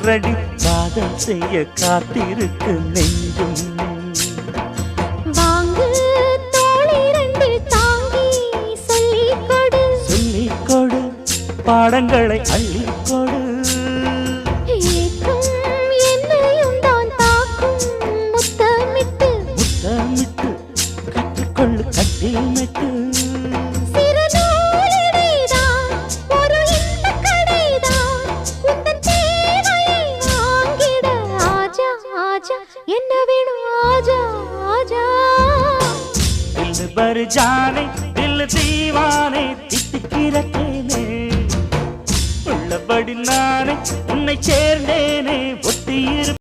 ready காதல் செய்ய காத்திருக்கு நெஞ்சும் வாங்கு தோளை ரெண்டில் தாங்கி சொல்லிக் கொடு சொல்லிக் கொடு பாடங்களை அள்ளிக் கொடு ஏக்கும் என்னையும் தான் தாக்கும் முத்தமிட்டு முத்தமிட்டு கற்றுக்கொள்ளு கட்டில் மெட்டு சிறு நூலிடைதான் ஒரு இன்பக் கடைதான் உந்தன் தேவையை வாங்கிட ஆஜா ஆஜா என்ன வேணும் ஆஜா ஆஜா दिल भर जाने दिल दीवाने தித்திக்கிறேனே உள்ளபடி நானே உன்னை சேர்ந்தேனே ஒட்டியிரு